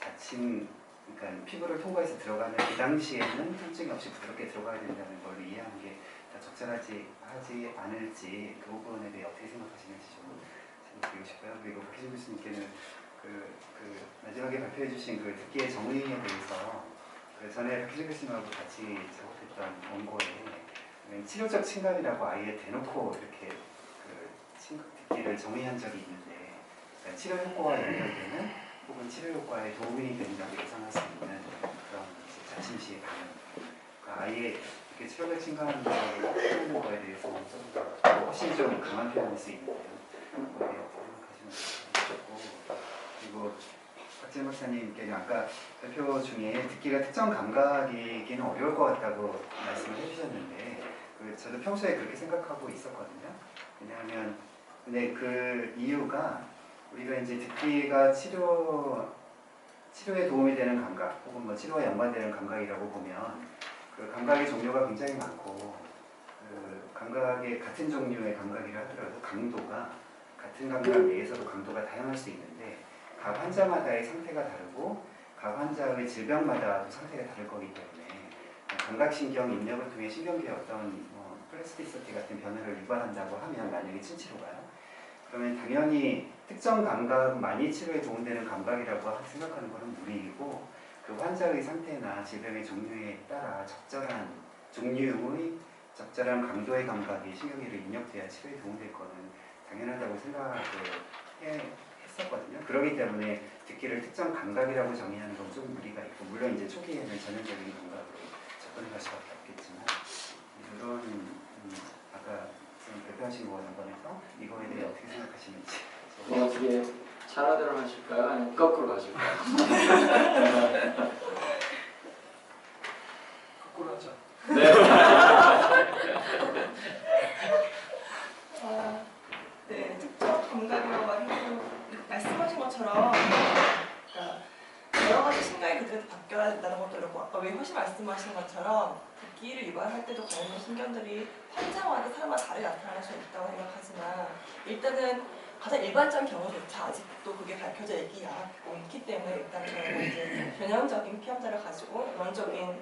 자침 그러니까 피부를 통과해서 들어가는 그 당시에는 통증이 없이 부드럽게 들어가야 된다는 걸 이해하는 게 다 적절하지 않을지 그 부분에 대해 어떻게 생각하시는지 좀 드리고 싶어요. 그리고 박희준 교수님께는 그 마지막에 발표해 주신 그 듣기의 정의에 대해서 그 전에 박희준 교수님하고 같이 작업했던 원고에 치료적 친감이라고 아예 대놓고 이렇게 그 듣기를 정의한 적이 있는데 그러니까 치료 효과와 연결되는 혹은 치료 효과에 도움이 된다고 예상할 수 있는 그런 자침 시의 반응 그러니까 아예 이렇게 치료적 친감을 표현하는 거에 대해서는 좀 훨씬 좀 강한 표현일 수 있는데요. 그거에 대해 어떻게 생각하시는지 좋고 그리고 박진 박사님께는 아까 발표 중에 듣기가 특정 감각이기는 어려울 것 같다고 말씀을 해주셨는데 저도 평소에 그렇게 생각하고 있었거든요. 왜냐하면 근데 그 이유가 우리가 이제 듣기가 치료에 도움이 되는 감각 혹은 뭐 치료와 연관되는 감각이라고 보면 그 감각의 종류가 굉장히 많고 그 감각의 같은 종류의 감각이라 하더라도 강도가 같은 감각 내에서도 강도가 다양할 수 있는데 각 환자마다의 상태가 다르고 각 환자의 질병마다도 상태가 다를 거기 때문에 감각신경 입력을 통해 신경계에 어떤 플라스티시티 같은 변화를 유발한다고 하면 만약에 침치료가요. 그러면 당연히 특정 감각만이 치료에 도움되는 감각이라고 생각하는 것은 무리이고 그 환자의 상태나 질병의 종류에 따라 적절한 종류의 적절한 강도의 감각이 신경계로 입력돼야 치료에 도움될 거는 당연하다고 생각을 했었거든요. 그렇기 때문에 듣기를 특정 감각이라고 정의하는 건 좀 무리가 있고 물론 이제 초기에는 전형적인 감각으로 접근할 수밖에 없겠지만 이런 아까 지금 발표하신 거 원본에서 이거에 대해 어떻게 생각하시는지 어떻게 차례대로 하실까요? 아니면 거꾸로 하실까요? 거꾸로 하죠. 네. 네, 특정 감각이라고 말씀하신 것처럼 그러니까 여러 가지 신경이 그대로 바뀌어야 된다는 것도 그렇고 아까 왜 훨씬 말씀하신 것처럼 듣기를 유발할 때도 관련 신경들이 환자마다 사람마다 다르게 나타날 수 있다고 생각하지만 일단은 가장 일반적인 경우조차 아직도 그게 밝혀져 있기 않기 때문에 일단 저희가 이제 전형적인 피험자를 가지고 원적인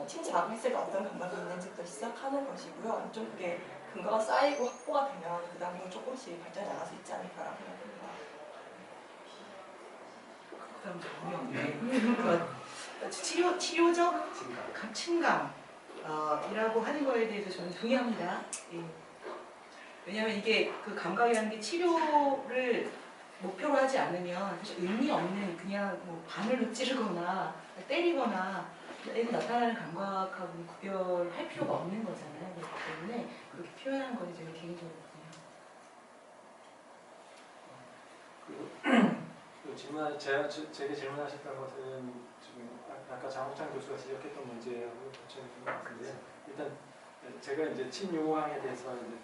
침자고 했을 때 어떤 감각이 있는지부터 시작하는 것이고요. 좀 그게 근거가 쌓이고 확보가 되면 그 다음에 조금씩 발전해 나갈 수 있지 않을까라고 생각합니다. 치료적 친감이라고 하는 거에 대해서 저는 동의합니다. 예. 왜냐하면 이게 그 감각이라는 게 치료를 목표로 하지 않으면 사실 의미 없는 그냥 뭐 바늘로 찌르거나 때리거나 애들 나타나는 감각하고 구별할 필요가 없는 거잖아요. 그렇기 때문에 그렇게 표현한 거지 제가 개인적으로 질문 제게 질문하셨던 것은 지금 아까 장옥찬 교수가 지적했던 문제하고 겹치는 것 같은데 일단 제가 이제 침유황에 대해서 이제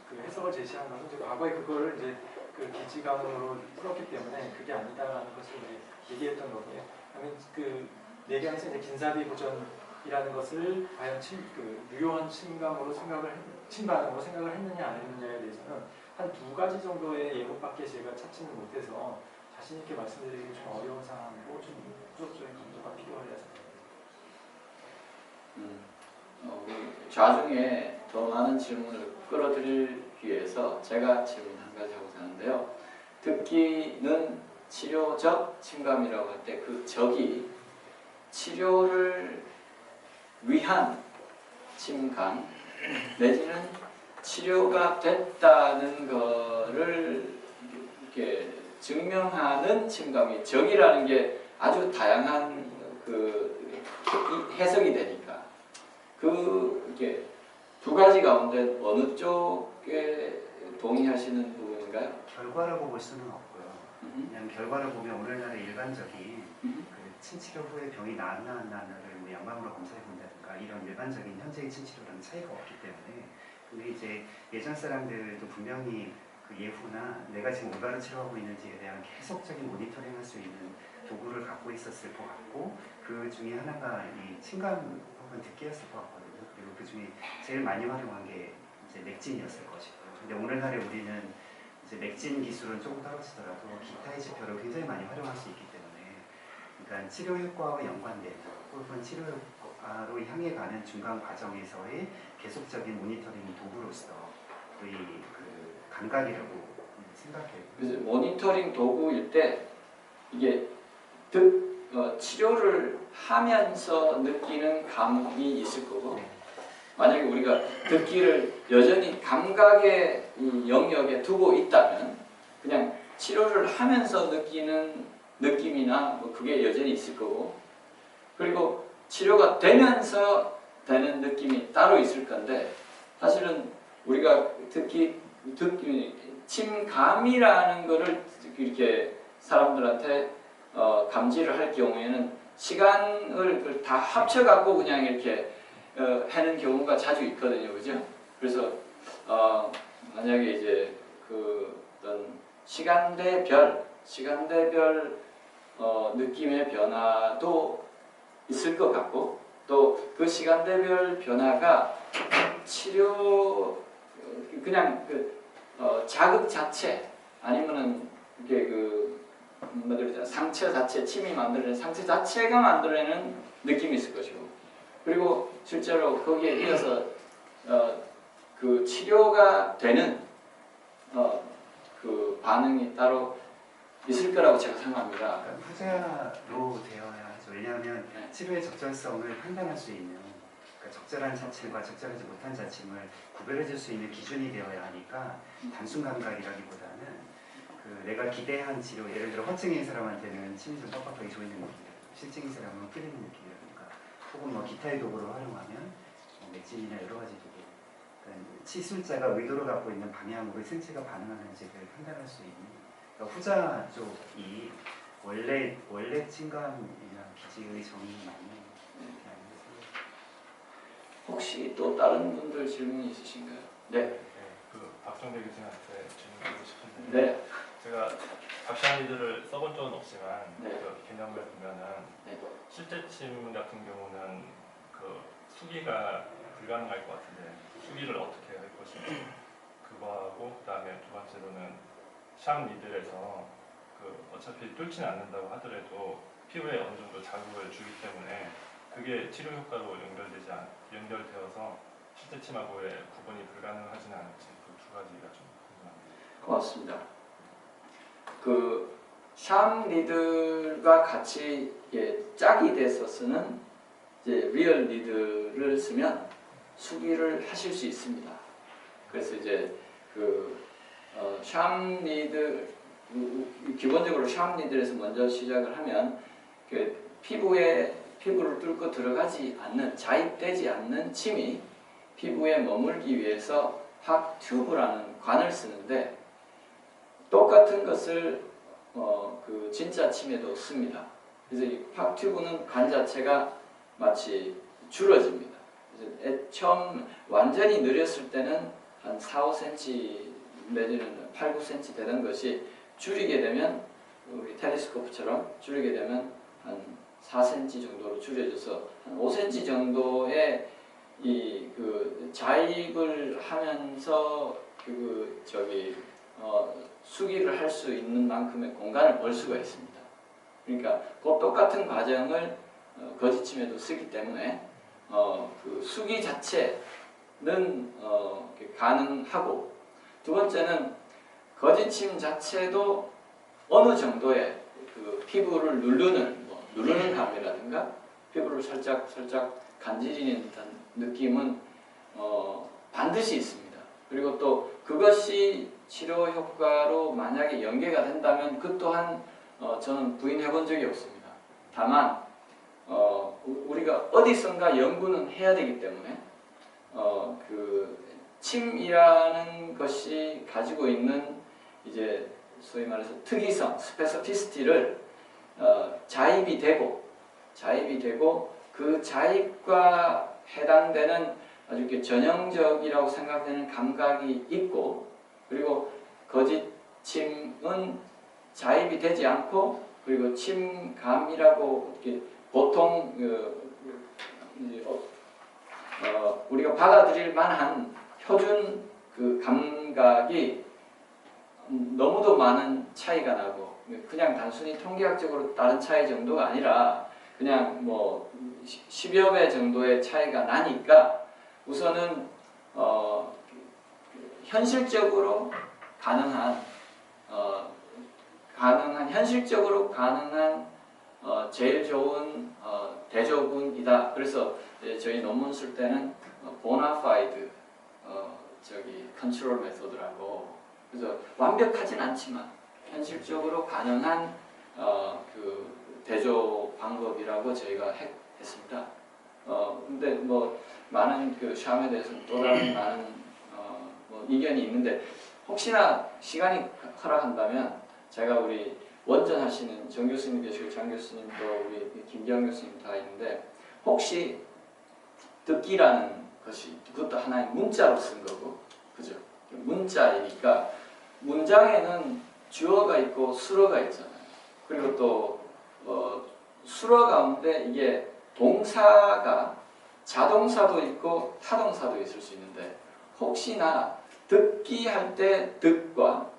그 해석을 제시한 것은 이제 과거에 그걸 이제 그 기지감으로 풀었기 때문에 그게 아니다라는 것을 이제 얘기했던 거고요. 그러면 그 내경에서 이제 긴사비 보전이라는 것을 과연 유효한 침감으로 침반으로 생각을 했느냐 안 했느냐에 대해서는 한 2가지 정도의 예고밖에 제가 찾지는 못해서 자신 있게 말씀드리기 좀 어려운 상황이고 좀 부족적인 감도가 필요하여서. 좌중에 더 많은 질문을 끌어들이기 위해서 제가 질문 한 가지 하고자 하는데요. 듣기는 치료적 침감이라고 할 때 그 적이 치료를 위한 침감 내지는 치료가 됐다는 거를 이렇게 증명하는 침감이 적이라는 게 아주 다양한 그 해석이 되니까 이게 2가지 가운데 어느 쪽에 동의하시는 부분인가요? 결과라고 볼 수는 없고요. 그냥 결과를 보면 오늘날의 일반적인 그 침치료 후에 병이 나았나 안 나았나를 뭐 양방으로 검사해 본다든가 이런 일반적인 현재의 침치료랑 차이가 없기 때문에 근데 이제 예전 사람들도 분명히 그 그 예후나 내가 지금 뭔가를 치료하고 있는지에 대한 계속적인 모니터링할 수 있는 도구를 갖고 있었을 것 같고 그 중에 하나가 이 침감 혹은 듣기였을 것 같거든요. 그리고 그 중에 제일 많이 활용한 게 이제 맥진이었을 것이고요. 근데 오늘날에 우리는 이제 맥진 기술은 조금 떨어지더라도 기타의 지표를 굉장히 많이 활용할 수 있기 때문에 그러니까 치료 효과와 연관된 혹은 치료 효과로 향해 가는 중간 과정에서의 계속적인 모니터링 도구로서 거의 그 감각이라고 생각해요. 그래서 모니터링 도구일 때 이게 치료를 하면서 느끼는 감이 있을 거고 만약에 우리가 듣기를 여전히 감각의 이 영역에 두고 있다면 그냥 치료를 하면서 느끼는 느낌이나 뭐 그게 여전히 있을 거고 그리고 치료가 되면서 되는 느낌이 따로 있을 건데 사실은 우리가 듣기 침감이라는 거를 이렇게 사람들한테 감지를 할 경우에는 시간을 다 합쳐갖고 그냥 이렇게 하는 경우가 자주 있거든요, 그죠? 그래서 만약에 이제 그 어떤 시간대별 느낌의 변화도 있을 것 같고 또 그 시간대별 변화가 치료 그냥 자극 자체 아니면은 이게 상처 자체 침이 만들어낸 상처 자체가 만들어내는 느낌이 있을 것이고 그리고 실제로 거기에 이어서 그 치료가 되는 그 반응이 따로 있을 거라고 제가 생각합니다. 그러니까 후자로 되어야 하죠. 왜냐하면 치료의 적절성을 판단할 수 있는 그러니까 적절한 자침과 적절하지 못한 자침을 구별해 줄 수 있는 기준이 되어야 하니까 단순 감각이라기보다는 그 내가 기대한 치료 예를 들어 허증인 사람한테는 침이 좀 뻑뻑하게 조이는 느낌이라든가 실증인 사람은 끓이는 느낌이라든가 혹은 뭐 기타의 도구를 활용하면 맥진이나 여러 가지 도구 그러니까 치술자가 의도를 갖고 있는 방향으로 생체가 반응하는지를 판단할 수 있는 그러니까 후자 쪽이 원래 침감이나 기지의 정의는 맞는 혹시 또 다른 분들 질문이 있으신가요? 네. 그 박정대 교수님한테 질문드리고 싶은데 네. 제가 박샤미드를 써본 적은 없지만 네. 그 개념을 보면은 네. 실제 침 같은 경우는 그 수기가 불가능할 것 같은데 수기를 어떻게 할 것인지 그거하고 그다음에 두 번째로는 샵 니들에서 그 어차피 뚫지는 않는다고 하더라도 피부에 어느 정도 자극을 주기 때문에 그게 치료 효과로 연결되어서 실제 침하고의 구분이 불가능하지는 않을지 그 두 가지가 좀 궁금합니다. 고맙습니다. 그 샴 니들과 같이 짝이 돼서 쓰는 이제 리얼 니들을 쓰면 수기를 하실 수 있습니다. 그래서 이제 그 샴 니들 기본적으로 샴 니들에서 먼저 시작을 하면 그 피부를 뚫고 들어가지 않는 자입되지 않는 침이 피부에 머물기 위해서 팍 튜브라는 관을 쓰는데 똑같은 것을 그 진짜 침에도 씁니다. 그래서 이 팍 튜브는 관 자체가 마치 줄어집니다. 그래서 처음 완전히 느렸을 때는 한 4, 5cm 내지는 8, 9cm 되던 것이 줄이게 되면 우리 텔레스코프처럼 줄이게 되면 한 4cm 정도로 줄여져서 한 5cm 정도의 그 자입을 하면서 수기를 할 수 있는 만큼의 공간을 벌 수가 있습니다. 그러니까 그 똑같은 과정을 거짓침에도 쓰기 때문에 그 수기 자체는 가능하고 두 번째는 거짓침 자체도 어느 정도의 그 피부를 누르는 감이라든가 피부를 살짝 간지리는 듯한 느낌은 반드시 있습니다. 그리고 또 그것이 치료 효과로 만약에 연계가 된다면 그 또한 저는 부인해 본 적이 없습니다. 다만 우리가 어디선가 연구는 해야 되기 때문에 그 침이라는 것이 가지고 있는 이제 소위 말해서 특이성, 스페시피시티를 자입이 되고 그 자입과 해당되는 아주 이렇게 전형적이라고 생각되는 감각이 있고 그리고 거짓침은 자입이 되지 않고 그리고 침감이라고 이렇게 보통 우리가 받아들일 만한 표준 그 감각이 너무도 많은 차이가 나고 그냥 단순히 통계학적으로 다른 차이 정도가 아니라 그냥 뭐 10여 배 정도의 차이가 나니까 우선은 현실적으로 가능한 현실적으로 가능한 제일 좋은 대조군이다. 그래서 저희 논문 쓸 때는 보나파이드 컨트롤 메소드라고 그래서 완벽하진 않지만 현실적으로 가능한 그 대조 방법이라고 저희가 했습니다. 근데 뭐 많은 그 샴에 대해서는 또 다른 많은 뭐 이견이 있는데 혹시나 시간이 허락한다면 제가 우리 원전하시는 정 교수님 계시고 장 교수님 또 우리 김기영 교수님 다 있는데 혹시 듣기라는 것이 그것도 하나의 문자로 쓴 거고 그죠? 문자이니까 문장에는 주어가 있고 수어가 있잖아요. 그리고 또 수어 가운데 이게 동사가 자동사도 있고 타동사도 있을 수 있는데 혹시나 듣기 할 때 듣과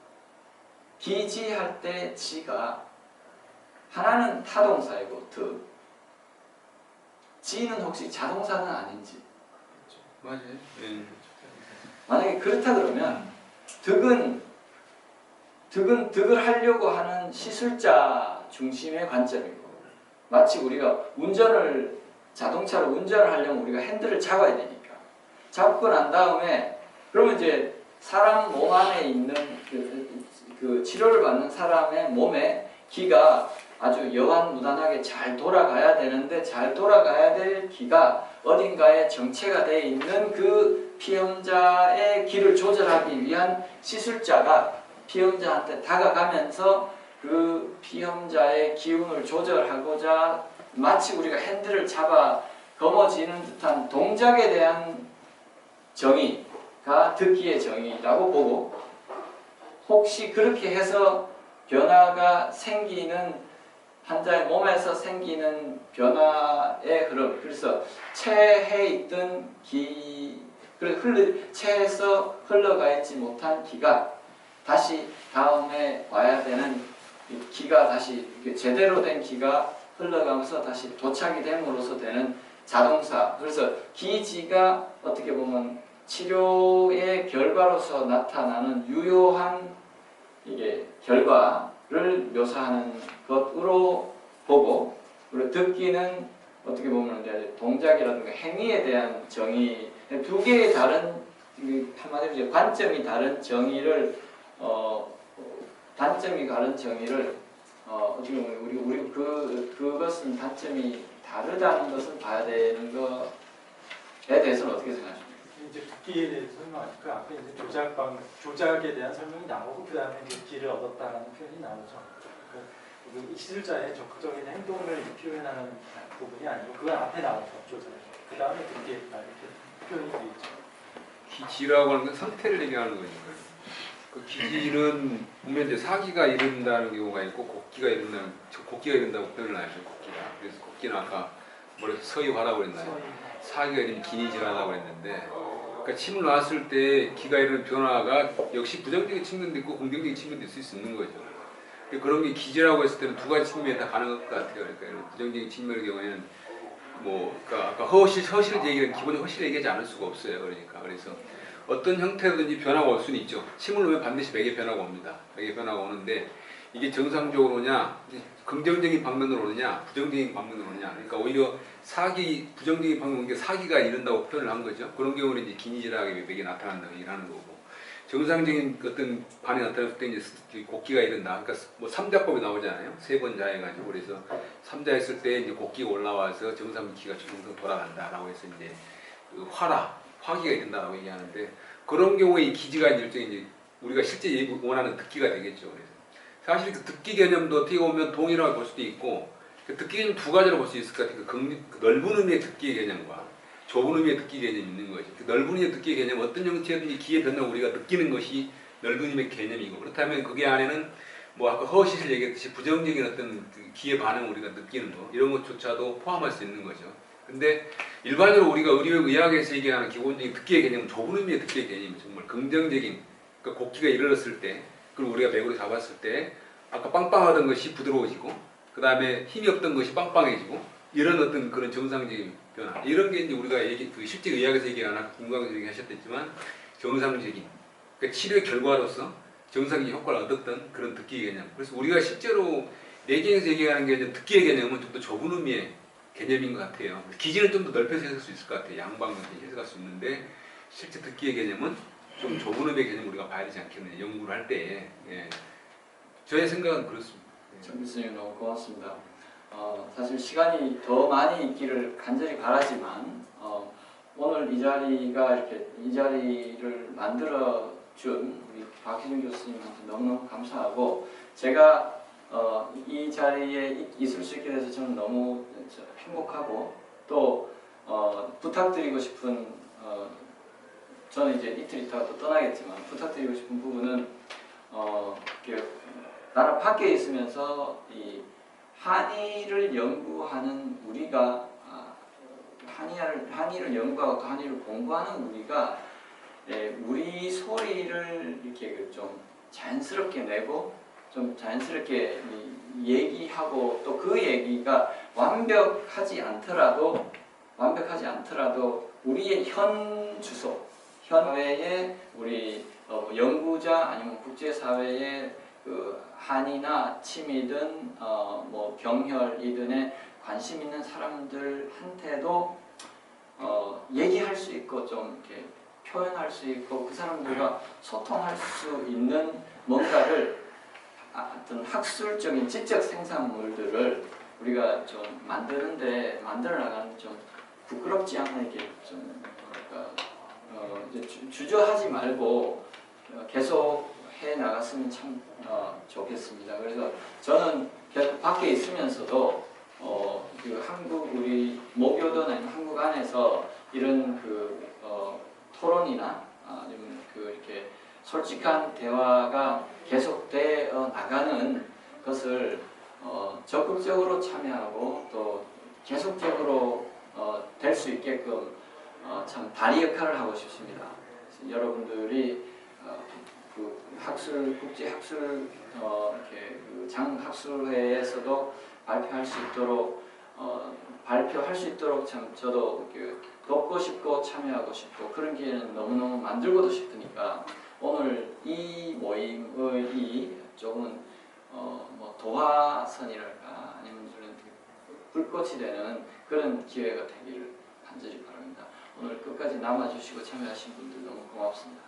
기지할 때 지가 하나는 타동사이고 듣 지는 혹시 자동사는 아닌지 맞아요. 네. 만약에 그렇다 그러면 득을 하려고 하는 시술자 중심의 관점이고 마치 우리가 자동차로 운전을 하려면 우리가 핸들을 잡아야 되니까 잡고 난 다음에 그러면 이제 사람 몸 안에 있는 그 치료를 받는 사람의 몸에 기가 아주 여완무단하게 잘 돌아가야 되는데 잘 돌아가야 될 기가 어딘가에 정체가 되어 있는 그 피험자의 기를 조절하기 위한 시술자가 피험자한테 다가가면서 그 피험자의 기운을 조절하고자 마치 우리가 핸들을 잡아 거머쥐는 듯한 동작에 대한 정의가 듣기의 정의라고 보고 혹시 그렇게 해서 변화가 생기는 환자의 몸에서 생기는 변화의 흐름 그래서 체해 있던 체에서 흘러가 있지 못한 기가 다시 다음에 와야 되는 기가 다시 제대로 된 기가 흘러가면서 다시 도착이 됨으로써 되는 자동사 그래서 기지가 어떻게 보면 치료의 결과로서 나타나는 유효한 이게 결과를 묘사하는 것으로 보고 그리고 듣기는 어떻게 보면 이제 동작이라든가 행위에 대한 정의 두 개의 다른 한마디로 이제 관점이 다른 정의를 단점이 다른 정의를 어떻게 보면 우리 그것은 단점이 다르다는 것을 봐야 되는 것에 대해서는 어떻게 생각하십니까? 이제 듣기에 대해서는 그 앞에 이제 조작에 대한 설명이 나오고 그 다음에 듣기를 얻었다라는 표현이 나오죠. 그 시술자의 적극적인 행동을 표현하는 부분이 아니고 그 앞에 나오죠. 조작. 그 다음에 듣기에 이렇게 표현이 되어 있죠. 기지라고 하는 건 상태를 얘기하는 거니까요. 그 기지는 보면 이제 사기가 이른다는 경우가 있고 곡기가 이른다고 표현을 하죠. 곡기가. 그래서 곡기는 아까 뭐래서 서의화라고 그랬나요? 사기가 이르면 기니질하다고 그랬는데 그러니까 침을 놨을 때 기가 이르는 변화가 역시 부정적인 측면도 있고 긍정적인 측면도 있을 수 있는 거죠. 그런 게 기지라고 했을 때는 두 가지 측면이 다 가능할 것 같아요. 그러니까 부정적인 측면의 경우에는 그러니까 아까 허실 얘기는 기본적으로 허실 얘기하지 않을 수가 없어요. 그래서 어떤 형태로든지 변화가 올 수는 있죠. 침을 놓으면 반드시 맥의 변화가 옵니다. 맥의 변화가 오는데 이게 정상적으로 오냐, 긍정적인 방면으로 오느냐, 부정적인 방면으로 오느냐. 그러니까 오히려 부정적인 방면으로 오는 게 사기가 이른다고 표현을 한 거죠. 그런 경우는 이제 기니질하게 맥이 나타난다고 얘기하는 거고. 정상적인 어떤 반이 나타났을 때 이제 곡기가 이른다. 그러니까 뭐 3자법이 나오잖아요. 3번 자해가지고. 그래서 3자 했을 때 이제 곡기가 올라와서 정상 기가 정상 돌아간다라고 해서 이제 그 화기가 이른다라고 얘기하는데 그런 경우에 이 기지가 이제 우리가 실제 원하는 듣기가 되겠죠. 그래서 사실 그 듣기 개념도 어떻게 보면 동일하게 볼 수도 있고 그 듣기 개념 두 가지로 볼 수 있을 것 같아요. 그 넓은 의미의 듣기 개념과 좁은 의미의 듣기 개념이 있는 거죠. 그 넓은 의미의 듣기 개념 어떤 형태든지 기의 변화를 우리가 느끼는 것이 넓은 힘의 개념이고 그렇다면 그게 안에는 뭐 아까 허시실 얘기했듯이 부정적인 어떤 그 기회 반응 우리가 느끼는 거 이런 것조차도 포함할 수 있는 거죠. 근데 일반적으로 우리가 의학에서 얘기하는 기본적인 득기의 개념은 좁은 의미의 득기의 개념이 정말 긍정적인 그러니까 곡기가 이르렀을 때 그리고 우리가 맥으로 잡았을 때 아까 빵빵하던 것이 부드러워지고 그 다음에 힘이 없던 것이 빵빵해지고 이런 어떤 그런 정상적인 변화 이런 게 이제 우리가 그 실제 의학에서 얘기하는 김광석 얘기하셨겠지만 정상적인 그러니까 치료의 결과로서 정상적인 효과를 얻었던 그런 득기의 개념. 그래서 우리가 실제로 내경에서 얘기하는 게 득기의 개념은 좀 더 좁은 의미의 개념인 것 같아요. 기준을 좀 더 넓혀서 해석할 수 있을 것 같아요. 양방향 해석할 수 있는데 실제 득기의 개념은 좀 좁은 의미의 개념 우리가 봐야 되지 않겠느냐 연구를 할 때. 예. 저의 생각은 그렇습니다. 정 교수님 너무 고맙습니다. 사실 시간이 더 많이 있기를 간절히 바라지만 오늘 이 자리를 만들어 준 우리 박희준 교수님한테 너무너무 감사하고 제가 이 자리에 있을 수 있게 돼서 저는 너무 행복하고 또 부탁드리고 싶은 저는 이제 이틀 있다가 또 떠나겠지만 부탁드리고 싶은 부분은 나라 밖에 있으면서 이 한의를 연구하는 우리가 한의를 연구하고 또 한의를 공부하는 우리가 우리 소리를 이렇게 좀 자연스럽게 내고 좀 자연스럽게 얘기하고 또 그 얘기가 완벽하지 않더라도 우리의 현 주소, 현 사회에 우리 연구자 아니면 국제사회에 그 한의나 침이든 뭐 병혈이든에 관심 있는 사람들한테도 얘기할 수 있고 좀 이렇게 표현할 수 있고 그 사람들과 소통할 수 있는 뭔가를 어떤 학술적인 지적 생산물들을 우리가 좀 만들어 나가는 좀 부끄럽지 않은 게 좀 주저하지 말고 계속 해 나갔으면 참 좋겠습니다. 그래서 저는 계속 밖에 있으면서도 그 한국 우리 모교든 아니면 한국 안에서 이런 그 토론이나 아니면 그 이렇게 솔직한 대화가 계속되어 나가는 것을 적극적으로 참여하고 또 계속적으로 될 수 있게끔 참 다리 역할을 하고 싶습니다. 그래서 여러분들이 그 국제 학술 이렇게 그 장학술회에서도 발표할 수 있도록 참 저도 돕고 싶고 참여하고 싶고 그런 기회는 너무너무 만들고도 싶으니까 오늘 이 모임의 조금은 뭐 도화선이랄까 아니면 불꽃이 되는 그런 기회가 되기를 간절히 바랍니다. 오늘 끝까지 남아주시고 참여하신 분들 너무 고맙습니다.